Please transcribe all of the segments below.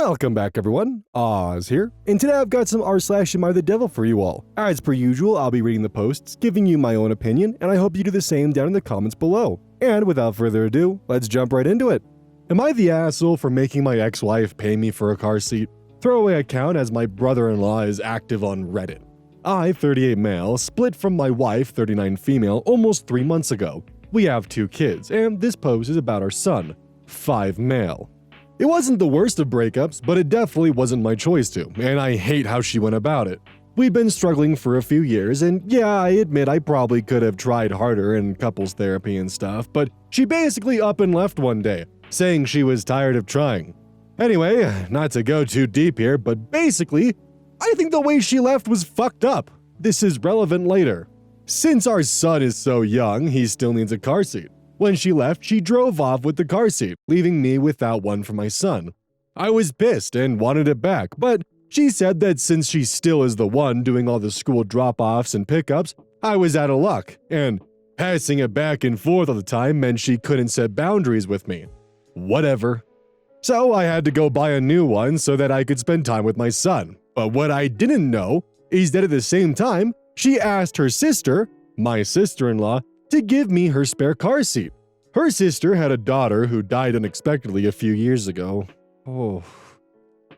Welcome back everyone, Oz here, and today I've got some r/AmITheDevil for you all. As per usual, I'll be reading the posts, giving you my own opinion, and I hope you do the same down in the comments below. And without further ado, let's jump right into it. Am I the asshole for making my ex-wife pay me for a car seat? Throwaway account as my brother-in-law is active on Reddit. I, 38 male, split from my wife, 39 female, almost 3 months ago. We have 2 kids, and this post is about our son, 5 male. It wasn't the worst of breakups, but it definitely wasn't my choice to, and I hate how she went about it. We've been struggling for a few years, and yeah, I admit I probably could have tried harder in couples therapy and stuff, but she basically up and left one day, saying she was tired of trying. Anyway, not to go too deep here, but basically, I think the way she left was fucked up. This is relevant later. Since our son is so young, he still needs a car seat. When she left, she drove off with the car seat, leaving me without one for my son. I was pissed and wanted it back, but she said that since she still is the one doing all the school drop-offs and pickups, I was out of luck, and passing it back and forth all the time meant she couldn't set boundaries with me. Whatever. So I had to go buy a new one so that I could spend time with my son. But what I didn't know is that at the same time, she asked her sister, my sister-in-law, to give me her spare car seat. Her sister had a daughter who died unexpectedly a few years ago.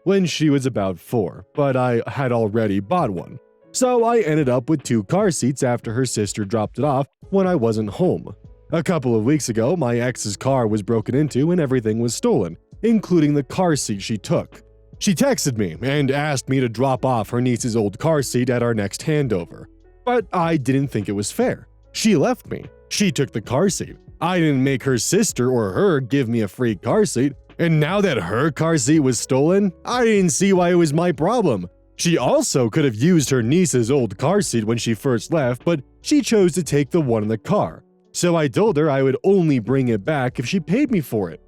When she was about 4, but I had already bought one. So I ended up with 2 car seats after her sister dropped it off when I wasn't home. A couple of weeks ago, my ex's car was broken into and everything was stolen, including the car seat she took. She texted me and asked me to drop off her niece's old car seat at our next handover. But I didn't think it was fair. She left me. She took the car seat. I didn't make her sister or her give me a free car seat, and now that her car seat was stolen, I didn't see why it was my problem. She also could have used her niece's old car seat when she first left, but she chose to take the one in the car. So I told her I would only bring it back if she paid me for it.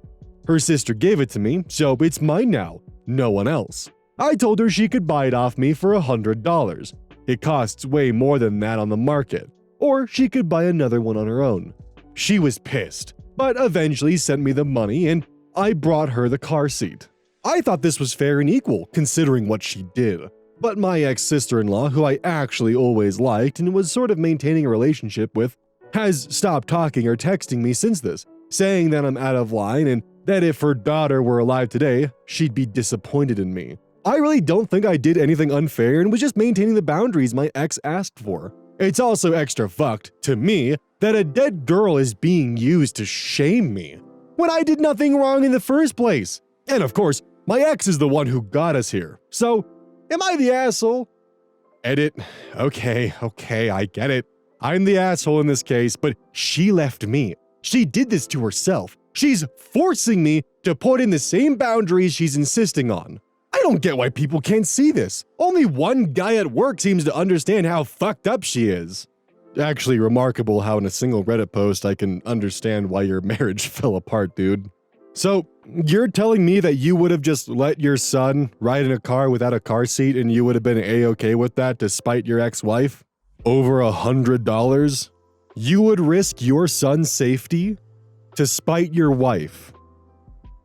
Her sister gave it to me, so it's mine now, no one else. I told her she could buy it off me for $100. It costs way more than that on the market. Or she could buy another one on her own. She was pissed, but eventually sent me the money and I brought her the car seat. I thought this was fair and equal, considering what she did. But my ex-sister-in-law, who I actually always liked and was sort of maintaining a relationship with, has stopped talking or texting me since this, saying that I'm out of line and that if her daughter were alive today, she'd be disappointed in me. I really don't think I did anything unfair and was just maintaining the boundaries my ex asked for. It's also extra fucked, to me, that a dead girl is being used to shame me, when I did nothing wrong in the first place. And of course, my ex is the one who got us here. So, am I the asshole? Edit. Okay, I get it. I'm the asshole in this case, but she left me. She did this to herself. She's forcing me to put in the same boundaries she's insisting on. I don't get why people can't see this. Only one guy at work seems to understand how fucked up she is. Actually remarkable how in a single Reddit post I can understand why your marriage fell apart, dude. So, you're telling me that you would have just let your son ride in a car without a car seat and you would have been A-okay with that despite your ex-wife? Over $100? You would risk your son's safety to spite your wife?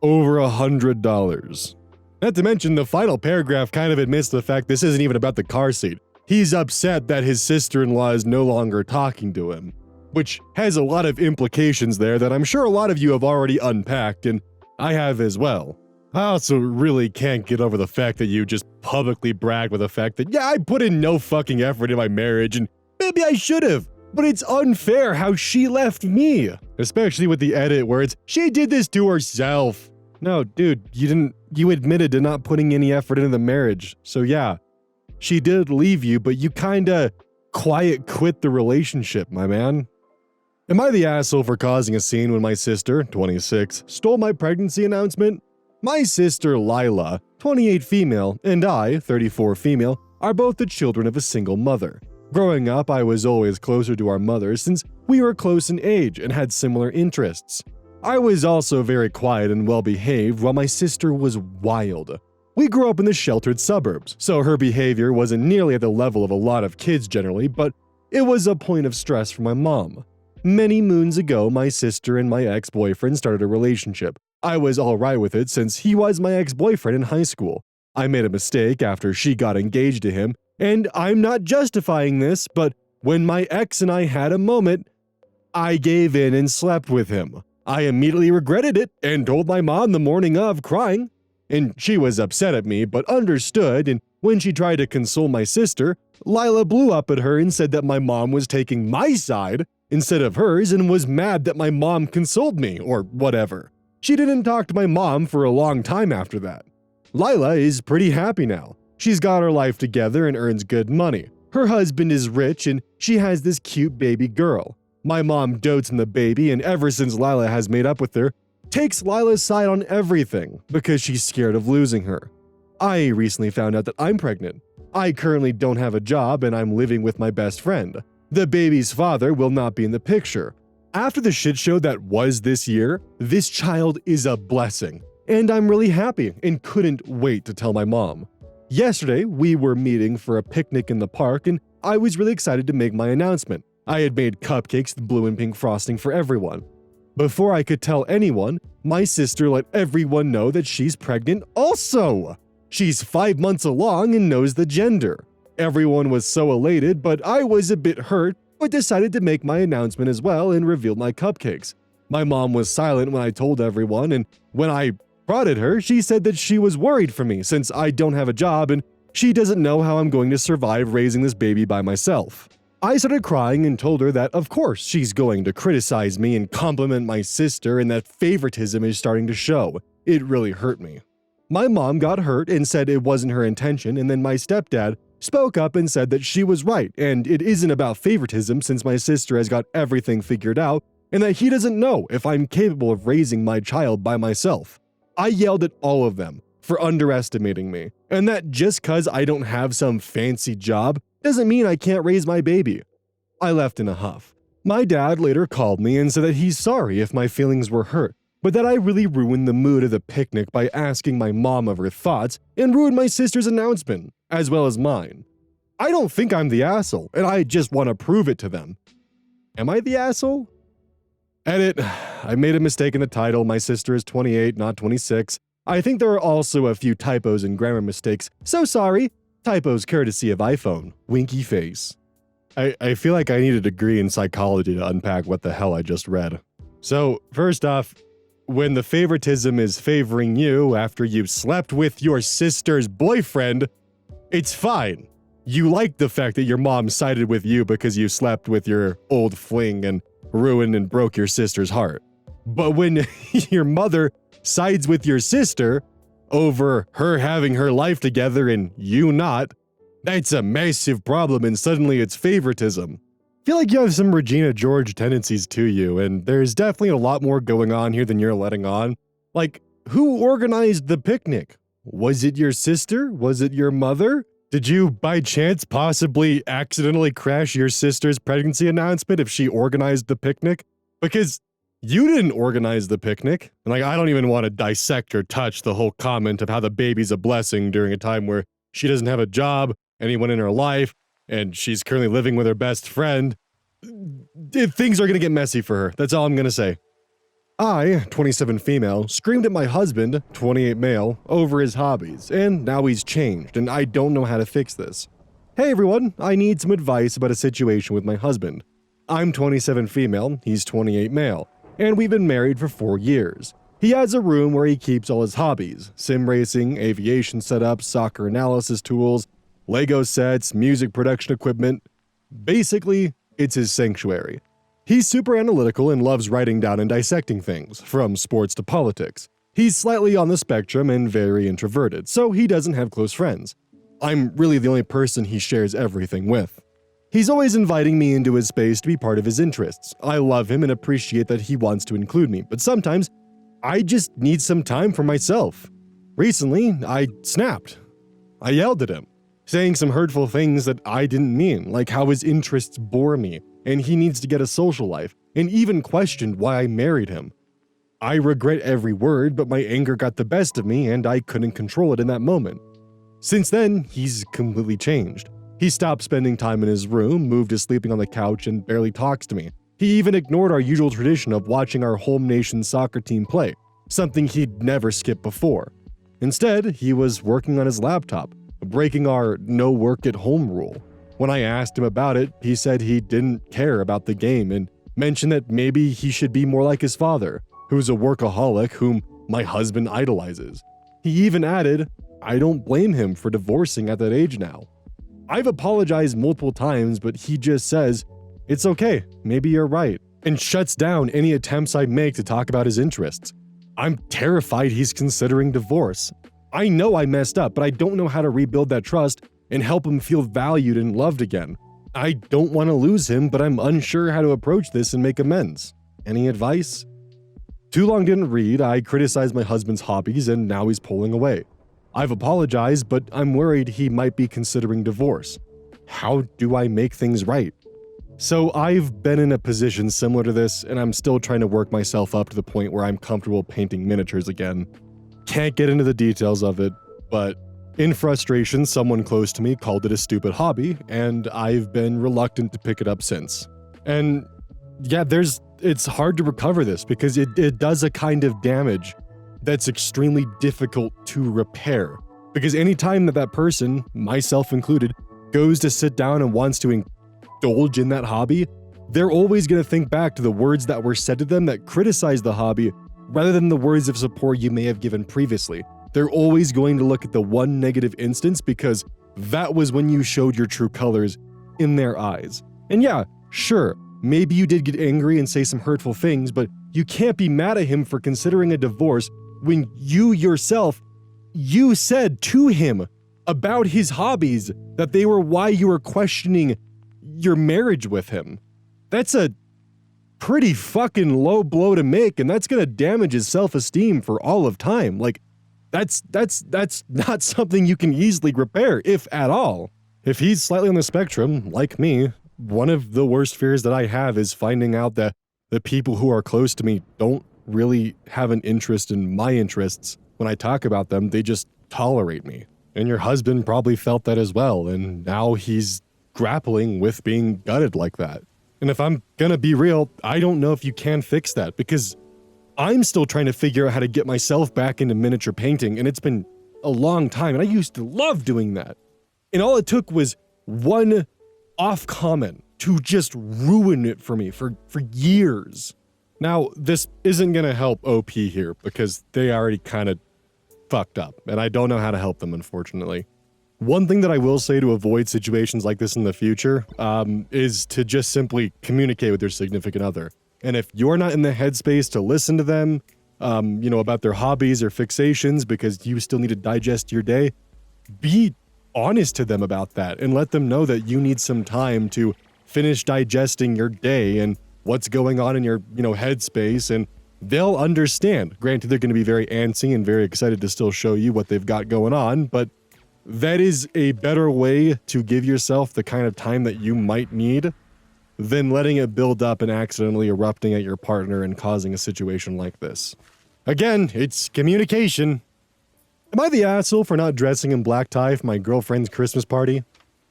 Over $100. Not to mention, the final paragraph kind of admits the fact this isn't even about the car seat. He's upset that his sister-in-law is no longer talking to him, which has a lot of implications there that I'm sure a lot of you have already unpacked, and I have as well. I also really can't get over the fact that you just publicly brag with the fact that, yeah, I put in no fucking effort in my marriage, and maybe I should have, but it's unfair how she left me. Especially with the edit where it's, she did this to herself. No, dude, you admitted to not putting any effort into the marriage, so yeah. She did leave you, but you kinda quiet quit the relationship, my man. Am I the asshole for causing a scene when my sister, 26, stole my pregnancy announcement? My sister Lila, 28 female, and I, 34 female, are both the children of a single mother. Growing up, I was always closer to our mother since we were close in age and had similar interests. I was also very quiet and well-behaved while my sister was wild. We grew up in the sheltered suburbs, so her behavior wasn't nearly at the level of a lot of kids generally, but it was a point of stress for my mom. Many moons ago, my sister and my ex-boyfriend started a relationship, I was alright with it since he was my ex-boyfriend in high school. I made a mistake after she got engaged to him, and I'm not justifying this, but when my ex and I had a moment, I gave in and slept with him. I immediately regretted it and told my mom the morning of, crying. And she was upset at me, but understood, and when she tried to console my sister, Lila blew up at her and said that my mom was taking my side instead of hers and was mad that my mom consoled me, or whatever. She didn't talk to my mom for a long time after that. Lila is pretty happy now. She's got her life together and earns good money. Her husband is rich and she has this cute baby girl. My mom dotes on the baby, and ever since Lila has made up with her, takes Lila's side on everything because she's scared of losing her. I recently found out that I'm pregnant. I currently don't have a job and I'm living with my best friend. The baby's father will not be in the picture. After the shit show that was this year, this child is a blessing, and I'm really happy and couldn't wait to tell my mom. Yesterday, we were meeting for a picnic in the park and I was really excited to make my announcement. I had made cupcakes with blue and pink frosting for everyone. Before I could tell anyone, my sister let everyone know that she's pregnant also. She's 5 months along and knows the gender. Everyone was so elated, but I was a bit hurt, but decided to make my announcement as well and reveal my cupcakes. My mom was silent when I told everyone, and when I prodded her, she said that she was worried for me since I don't have a job and she doesn't know how I'm going to survive raising this baby by myself. I started crying and told her that of course she's going to criticize me and compliment my sister and that favoritism is starting to show. It really hurt me. My mom got hurt and said it wasn't her intention, and then my stepdad spoke up and said that she was right and it isn't about favoritism since my sister has got everything figured out and that he doesn't know if I'm capable of raising my child by myself. I yelled at all of them for underestimating me, and that just cause I don't have some fancy job doesn't mean I can't raise my baby. I left in a huff. My dad later called me and said that he's sorry if my feelings were hurt, but that I really ruined the mood of the picnic by asking my mom of her thoughts and ruined my sister's announcement, as well as mine. I don't think I'm the asshole, and I just want to prove it to them. Am I the asshole? Edit. I made a mistake in the title. My sister is 28, not 26. I think there are also a few typos and grammar mistakes, so sorry. Typos courtesy of iPhone. Winky face. I feel like I need a degree in psychology to unpack what the hell I just read. So, first off, when the favoritism is favoring you after you've slept with your sister's boyfriend, it's fine. You like the fact that your mom sided with you because you slept with your old fling and ruined and broke your sister's heart. But when your mother sides with your sister over her having her life together and you not, that's a massive problem and suddenly it's favoritism. I feel like you have some Regina George tendencies to you, and there's definitely a lot more going on here than you're letting on. Like, who organized the picnic? Was it your sister? Was it your mother? Did you, by chance, possibly accidentally crash your sister's pregnancy announcement if she organized the picnic? Because you didn't organize the picnic. And I don't even want to dissect or touch the whole comment of how the baby's a blessing during a time where she doesn't have a job, anyone in her life, and she's currently living with her best friend. Things are going to get messy for her. That's all I'm going to say. I, 27 female, screamed at my husband, 28 male, over his hobbies, and now he's changed, and I don't know how to fix this. Hey everyone, I need some advice about a situation with my husband. I'm 27 female, he's 28 male, and we've been married for 4 years. He has a room where he keeps all his hobbies: sim racing, aviation setups, soccer analysis tools, Lego sets, music production equipment. Basically, it's his sanctuary. He's super analytical and loves writing down and dissecting things, from sports to politics. He's slightly on the spectrum and very introverted, so he doesn't have close friends. I'm really the only person he shares everything with. He's always inviting me into his space to be part of his interests. I love him and appreciate that he wants to include me, but sometimes I just need some time for myself. Recently, I snapped. I yelled at him, saying some hurtful things that I didn't mean, like how his interests bore me, and he needs to get a social life, and even questioned why I married him. I regret every word, but my anger got the best of me and I couldn't control it in that moment. Since then, he's completely changed. He stopped spending time in his room, moved to sleeping on the couch, and barely talks to me. He even ignored our usual tradition of watching our home nation's soccer team play. something he'd never skipped before. Instead, he was working on his laptop, breaking our no work at home rule. When I asked him about it, he said he didn't care about the game and mentioned that maybe he should be more like his father, who's a workaholic whom my husband idolizes. He even added, "I don't blame him for divorcing at that age now." I've apologized multiple times, but he just says, "It's okay, maybe you're right," and shuts down any attempts I make to talk about his interests. I'm terrified he's considering divorce. I know I messed up, but I don't know how to rebuild that trust and help him feel valued and loved again. I don't want to lose him, but I'm unsure how to approach this and make amends. Any advice? Too long didn't read. I criticized my husband's hobbies and now he's pulling away. I've apologized, but I'm worried he might be considering divorce. How do I make things right? So I've been in a position similar to this, and I'm still trying to work myself up to the point where I'm comfortable painting miniatures again. Can't get into the details of it, but in frustration, someone close to me called it a stupid hobby, and I've been reluctant to pick it up since. And yeah, it's hard to recover this because it does a kind of damage that's extremely difficult to repair. Because anytime that person, myself included, goes to sit down and wants to indulge in that hobby, they're always going to think back to the words that were said to them that criticize the hobby rather than the words of support you may have given previously. They're always going to look at the one negative instance because that was when you showed your true colors in their eyes. And yeah, sure, maybe you did get angry and say some hurtful things, but you can't be mad at him for considering a divorce when you yourself, you said to him about his hobbies that they were why you were questioning your marriage with him. That's a pretty fucking low blow to make, and that's gonna damage his self-esteem for all of time. Like, that's not something you can easily repair, if at all. If he's slightly on the spectrum, like me, one of the worst fears that I have is finding out that the people who are close to me don't really have an interest in my interests. When I talk about them, they just tolerate me. And your husband probably felt that as well, and now he's grappling with being gutted like that. And if I'm gonna be real, I don't know if you can fix that, because I'm still trying to figure out how to get myself back into miniature painting, and it's been a long time, and I used to love doing that. And all it took was one off comment to just ruin it for me for years. Now, this isn't gonna help OP here, because they already kind of fucked up, and I don't know how to help them, unfortunately. One thing that I will say to avoid situations like this in the future is to just simply communicate with your significant other. And if you're not in the headspace to listen to them, about their hobbies or fixations because you still need to digest your day, be honest to them about that and let them know that you need some time to finish digesting your day and what's going on in your, headspace, and they'll understand. Granted, they're going to be very antsy and very excited to still show you what they've got going on, but that is a better way to give yourself the kind of time that you might need than letting it build up and accidentally erupting at your partner and causing a situation like this. Again, it's communication. Am I the asshole for not dressing in black tie for my girlfriend's Christmas party?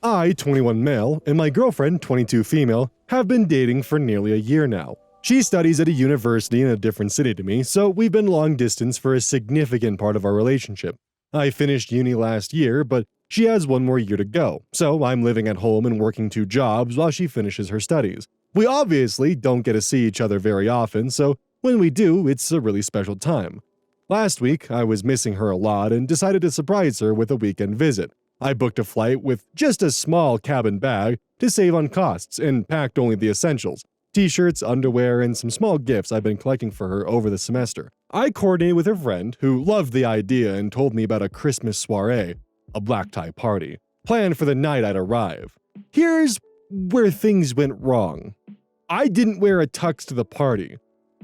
I, 21 male, and my girlfriend, 22 female, have been dating for nearly a year now. She studies at a university in a different city to me, so we've been long distance for a significant part of our relationship. I finished uni last year, but she has one more year to go, so I'm living at home and working 2 jobs while she finishes her studies. We obviously don't get to see each other very often, so when we do, it's a really special time. Last week, I was missing her a lot and decided to surprise her with a weekend visit. I booked a flight with just a small cabin bag to save on costs and packed only the essentials: t-shirts, underwear, and some small gifts I've been collecting for her over the semester. I coordinated with her friend, who loved the idea and told me about a Christmas soiree, a black tie party, planned for the night I'd arrive. Here's where things went wrong. I didn't wear a tux to the party.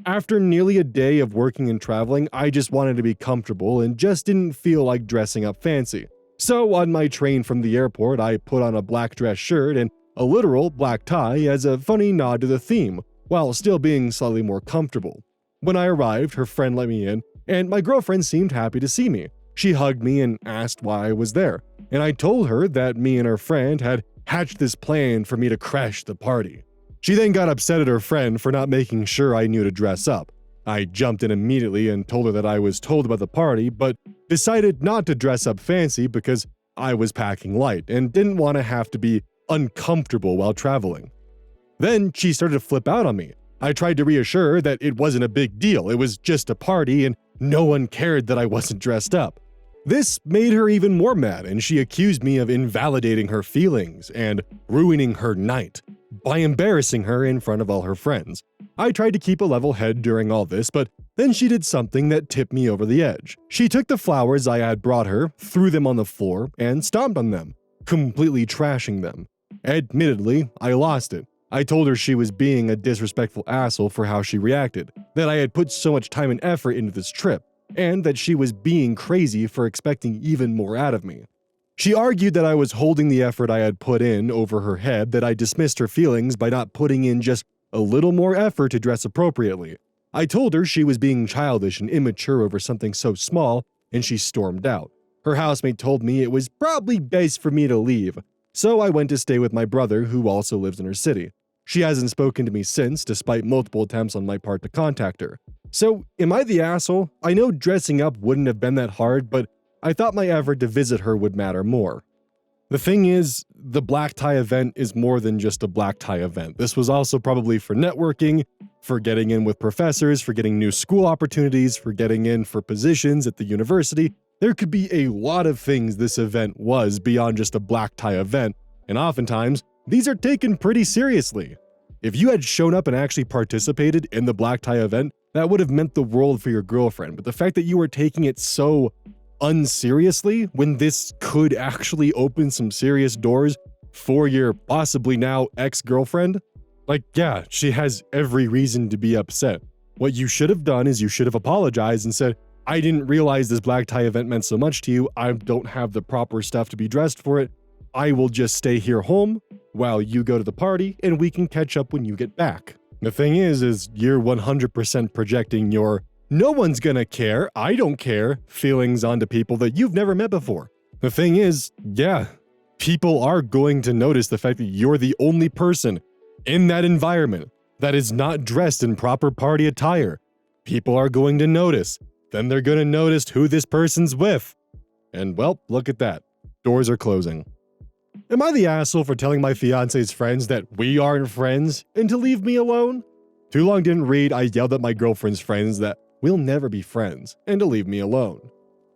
After nearly a day of working and traveling, I just wanted to be comfortable and just didn't feel like dressing up fancy. So on my train from the airport, I put on a black dress shirt and a literal black tie as a funny nod to the theme, while still being slightly more comfortable. When I arrived, her friend let me in, and my girlfriend seemed happy to see me. She hugged me and asked why I was there, and I told her that me and her friend had hatched this plan for me to crash the party. She then got upset at her friend for not making sure I knew to dress up. I jumped in immediately and told her that I was told about the party, but decided not to dress up fancy because I was packing light and didn't want to have to be uncomfortable while traveling. Then she started to flip out on me. I tried to reassure her that it wasn't a big deal, it was just a party and no one cared that I wasn't dressed up. This made her even more mad, and she accused me of invalidating her feelings and ruining her night by embarrassing her in front of all her friends. I tried to keep a level head during all this, but then she did something that tipped me over the edge. She took the flowers I had brought her, threw them on the floor, and stomped on them, completely trashing them. Admittedly, I lost it. I told her she was being a disrespectful asshole for how she reacted, that I had put so much time and effort into this trip, and that she was being crazy for expecting even more out of me. She argued that I was holding the effort I had put in over her head, that I dismissed her feelings by not putting in just a little more effort to dress appropriately. I told her she was being childish and immature over something so small, and she stormed out. Her housemate told me it was probably best for me to leave, so I went to stay with my brother, who also lives in her city. She hasn't spoken to me since, despite multiple attempts on my part to contact her. So, am I the asshole? I know dressing up wouldn't have been that hard, but I thought my effort to visit her would matter more. The thing is, the black tie event is more than just a black tie event. This was also probably for networking, for getting in with professors, for getting new school opportunities, for getting in for positions at the university. There could be a lot of things this event was beyond just a black tie event, and oftentimes, these are taken pretty seriously. If you had shown up and actually participated in the black tie event, that would have meant the world for your girlfriend, but the fact that you were taking it so unseriously when this could actually open some serious doors for your possibly now ex-girlfriend, yeah, she has every reason to be upset. What you should have done is you should have apologized and said, I didn't realize this black tie event meant so much to you. I don't have the proper stuff to be dressed for it. I will just stay here home while you go to the party and we can catch up when you get back. The thing is you're 100% projecting your no one's gonna care, I don't care feelings onto people that you've never met before. The thing is, yeah, people are going to notice the fact that you're the only person in that environment that is not dressed in proper party attire. People are going to notice. Then they're gonna notice who this person's with. And well, look at that. Doors are closing. Am I the asshole for telling my fiance's friends that we aren't friends and to leave me alone? Too long didn't read, I yelled at my girlfriend's friends that we'll never be friends and to leave me alone.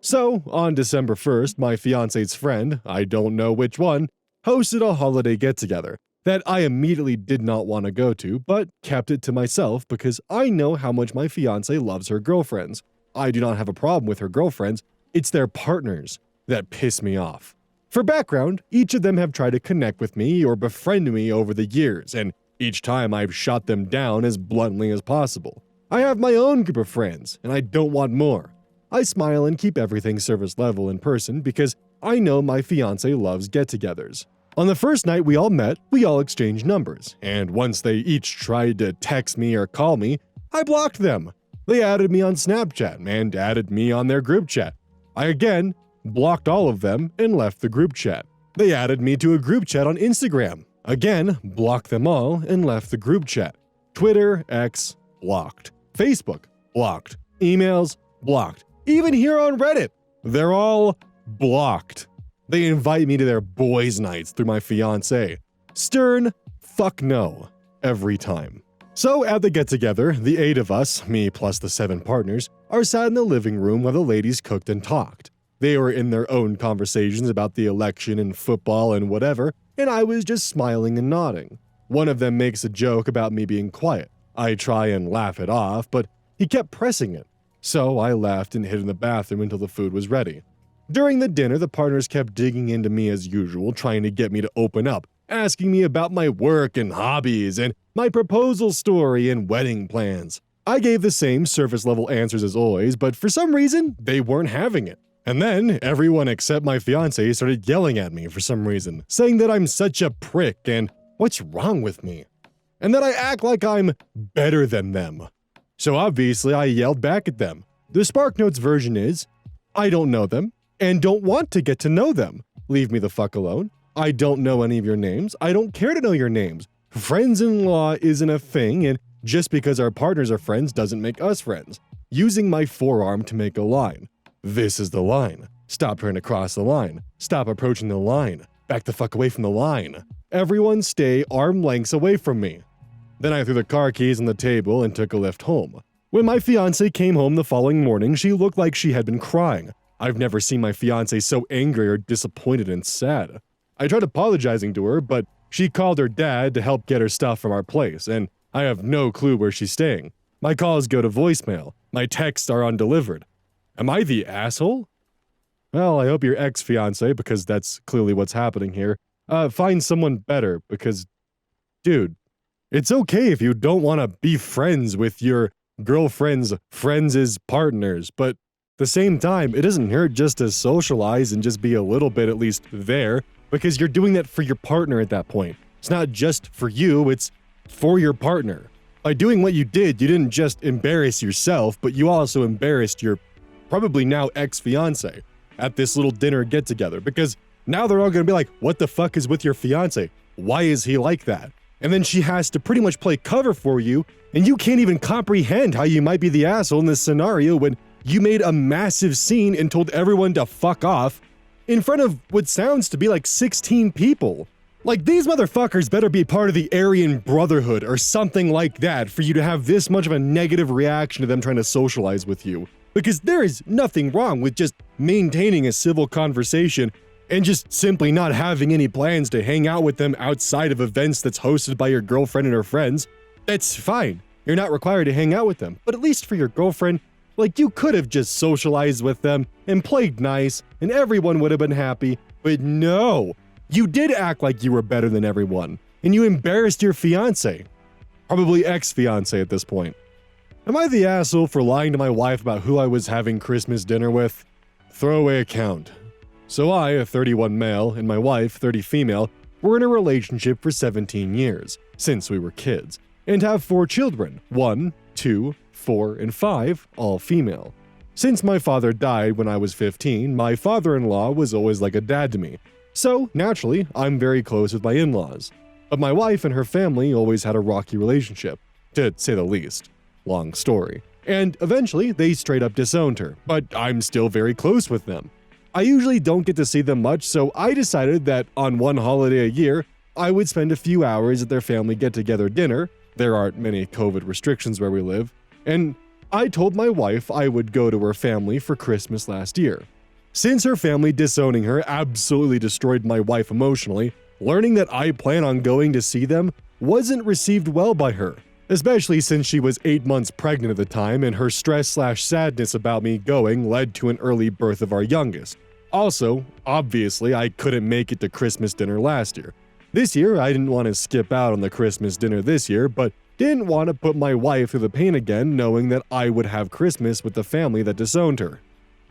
So, on December 1st, my fiance's friend, I don't know which one, hosted a holiday get-together that I immediately did not want to go to, but kept it to myself because I know how much my fiance loves her girlfriends. I do not have a problem with her girlfriends, it's their partners that piss me off. For background, each of them have tried to connect with me or befriend me over the years, and each time I've shot them down as bluntly as possible. I have my own group of friends, and I don't want more. I smile and keep everything service level in person because I know my fiance loves get-togethers. On the first night we all met, we all exchanged numbers, and once they each tried to text me or call me, I blocked them. They added me on Snapchat and added me on their group chat. I again blocked all of them and left the group chat. They added me to a group chat on Instagram. Again, blocked them all and left the group chat. Twitter, X, blocked. Facebook, blocked. Emails, blocked. Even here on Reddit, they're all blocked. They invite me to their boys' nights through my fiancé. Stern, fuck no, every time. So at the get-together, the 8 of us, me plus the 7 partners, are sat in the living room while the ladies cooked and talked. They were in their own conversations about the election and football and whatever, and I was just smiling and nodding. One of them makes a joke about me being quiet. I try and laugh it off, but he kept pressing it. So I left and hid in the bathroom until the food was ready. During the dinner, the partners kept digging into me as usual, trying to get me to open up, asking me about my work and hobbies and my proposal story and wedding plans. I gave the same surface-level answers as always, but for some reason, they weren't having it. And then, everyone except my fiancé started yelling at me for some reason, saying that I'm such a prick and what's wrong with me? And that I act like I'm better than them. So obviously I yelled back at them. The SparkNotes version is, I don't know them and don't want to get to know them. Leave me the fuck alone. I don't know any of your names. I don't care to know your names. Friends-in-law isn't a thing, and Just because our partners are friends doesn't make us friends. Using my forearm to make a line. This is the line. Stop trying to cross the line. Stop approaching the line. Back the fuck away from the line. Everyone stay arm lengths away from me. Then I threw the car keys on the table and took a lift home. When my fiancé came home the following morning, she looked like she had been crying. I've never seen my fiancé so angry or disappointed and sad. I tried apologizing to her, but she called her dad to help get her stuff from our place, and I have no clue where she's staying. My calls go to voicemail. My texts are undelivered. Am I the asshole? Well, I hope your ex-fiancé, because that's clearly what's happening here, find someone better, because, dude, it's okay if you don't want to be friends with your girlfriend's friends' partners, but at the same time, it doesn't hurt just to socialize and just be a little bit at least there, because you're doing that for your partner at that point. It's not just for you, it's for your partner. By doing what you didn't just embarrass yourself, but you also embarrassed your probably now ex-fiancé at this little dinner get-together, because now they're all gonna be like, what the fuck is with your fiancé? Why is he like that? And then she has to pretty much play cover for you, and you can't even comprehend how you might be the asshole in this scenario when you made a massive scene and told everyone to fuck off in front of what sounds to be like 16 people. Like, these motherfuckers better be part of the Aryan Brotherhood or something like that for you to have this much of a negative reaction to them trying to socialize with you. Because there is nothing wrong with just maintaining a civil conversation and just simply not having any plans to hang out with them outside of events that's hosted by your girlfriend and her friends. That's fine. You're not required to hang out with them, but at least for your girlfriend, like, you could have just socialized with them and played nice and everyone would have been happy, but no. You did act like you were better than everyone, and you embarrassed your fiancé. Probably ex-fiancé at this point. Am I the asshole for lying to my wife about who I was having Christmas dinner with? Throwaway account. So I, a 31 male, and my wife, 30 female, were in a relationship for 17 years, since we were kids, and have 4 children, 1, 2, 4, and 5, all female. Since my father died when I was 15, my father-in-law was always like a dad to me. So, naturally, I'm very close with my in-laws. But my wife and her family always had a rocky relationship, to say the least. Long story. And eventually, they straight up disowned her, but I'm still very close with them. I usually don't get to see them much, so I decided that on one holiday a year, I would spend a few hours at their family get-together dinner. There aren't many COVID restrictions where we live. And I told my wife I would go to her family for Christmas last year. Since her family disowning her absolutely destroyed my wife emotionally, learning that I plan on going to see them wasn't received well by her, especially since she was 8 months pregnant at the time and her stress/sadness about me going led to an early birth of our youngest. Also, obviously, I couldn't make it to Christmas dinner last year. This year, I didn't want to skip out on the Christmas dinner this year, but didn't want to put my wife through the pain again knowing that I would have Christmas with the family that disowned her.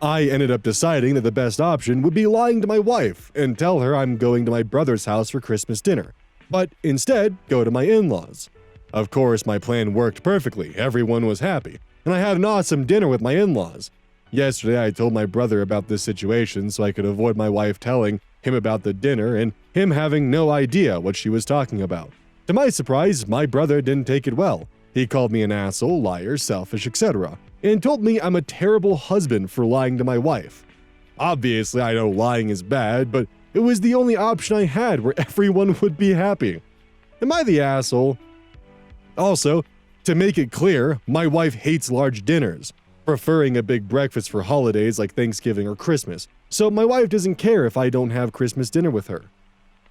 I ended up deciding that the best option would be lying to my wife and tell her I'm going to my brother's house for Christmas dinner, but instead go to my in-laws. Of course, my plan worked perfectly, everyone was happy, and I had an awesome dinner with my in-laws. Yesterday, I told my brother about this situation so I could avoid my wife telling him about the dinner and him having no idea what she was talking about. To my surprise, my brother didn't take it well. He called me an asshole, liar, selfish, etc., and told me I'm a terrible husband for lying to my wife. Obviously, I know lying is bad, but it was the only option I had where everyone would be happy. Am I the asshole? Also, to make it clear, my wife hates large dinners, preferring a big breakfast for holidays like Thanksgiving or Christmas, so my wife doesn't care if I don't have Christmas dinner with her.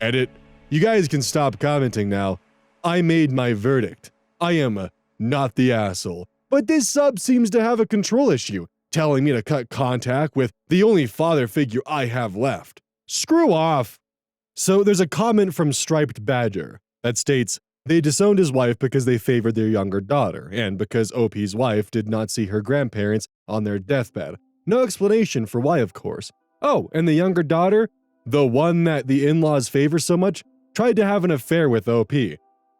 Edit. You guys can stop commenting now. I made my verdict. I am not the asshole. But this sub seems to have a control issue, telling me to cut contact with the only father figure I have left. Screw off! So there's a comment from Striped Badger that states, they disowned his wife because they favored their younger daughter, and because OP's wife did not see her grandparents on their deathbed. No explanation for why, of course. Oh, and the younger daughter, the one that the in-laws favor so much, tried to have an affair with OP.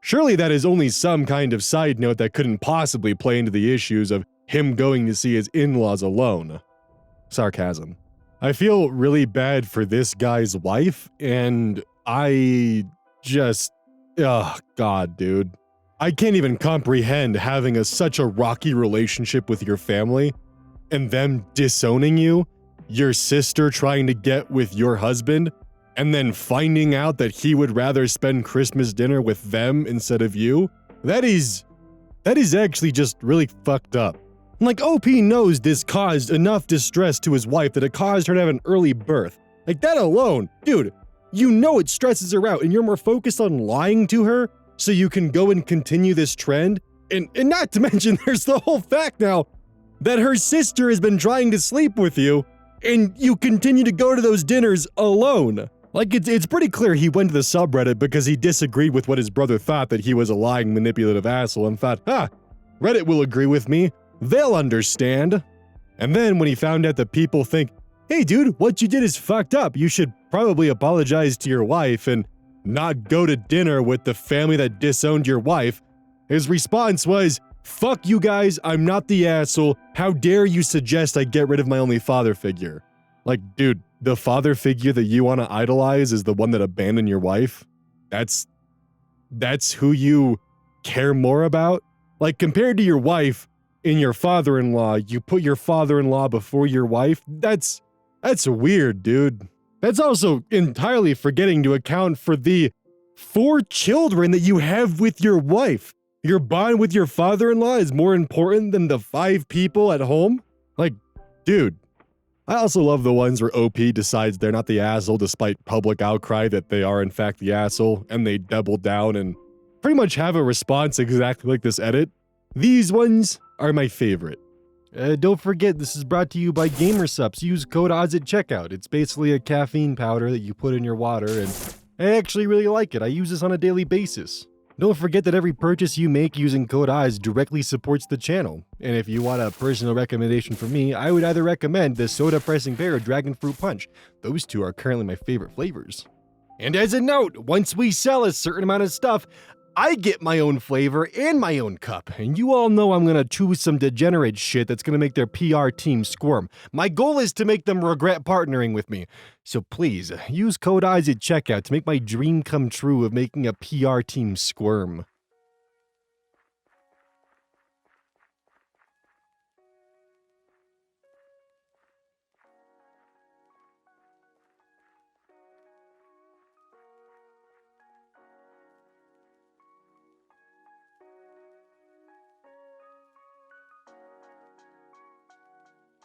Surely that is only some kind of side note that couldn't possibly play into the issues of him going to see his in-laws alone. Sarcasm. I feel really bad for this guy's wife, and I just... oh, God, dude. I can't even comprehend having such a rocky relationship with your family and them disowning you, your sister trying to get with your husband, and then finding out that he would rather spend Christmas dinner with them instead of you. That is actually just really fucked up. Like, OP knows this caused enough distress to his wife that it caused her to have an early birth. Like, that alone, dude, you know it stresses her out and you're more focused on lying to her so you can go and continue this trend. And not to mention, there's the whole fact now that her sister has been trying to sleep with you and you continue to go to those dinners alone. Like, it's pretty clear he went to the subreddit because he disagreed with what his brother thought, that he was a lying, manipulative asshole, and thought, Reddit will agree with me. They'll understand. And then when he found out that people think, hey dude, what you did is fucked up. You should probably apologize to your wife and not go to dinner with the family that disowned your wife, his response was, fuck you guys, I'm not the asshole. How dare you suggest I get rid of my only father figure? Like, dude, the father figure that you want to idolize is the one that abandoned your wife? That's who you care more about? Like, compared to your wife and your father-in-law, you put your father-in-law before your wife? That's weird, dude. That's also entirely forgetting to account for the 4 children that you have with your wife. Your bond with your father-in-law is more important than the 5 people at home? Like, dude. I also love the ones where OP decides they're not the asshole despite public outcry that they are in fact the asshole, and they double down and pretty much have a response exactly like this edit. These ones are my favorite. Don't forget, this is brought to you by GamerSupps. Use code ODDS at checkout. It's basically a caffeine powder that you put in your water, and I actually really like it. I use this on a daily basis. Don't forget that every purchase you make using code ODDS directly supports the channel. And if you want a personal recommendation from me, I would either recommend the Soda Pressing Pear or Dragon Fruit Punch. Those 2 are currently my favorite flavors. And as a note, once we sell a certain amount of stuff, I get my own flavor and my own cup, and you all know I'm gonna choose some degenerate shit that's gonna make their PR team squirm. My goal is to make them regret partnering with me. So please, use code ODDS at checkout to make my dream come true of making a PR team squirm.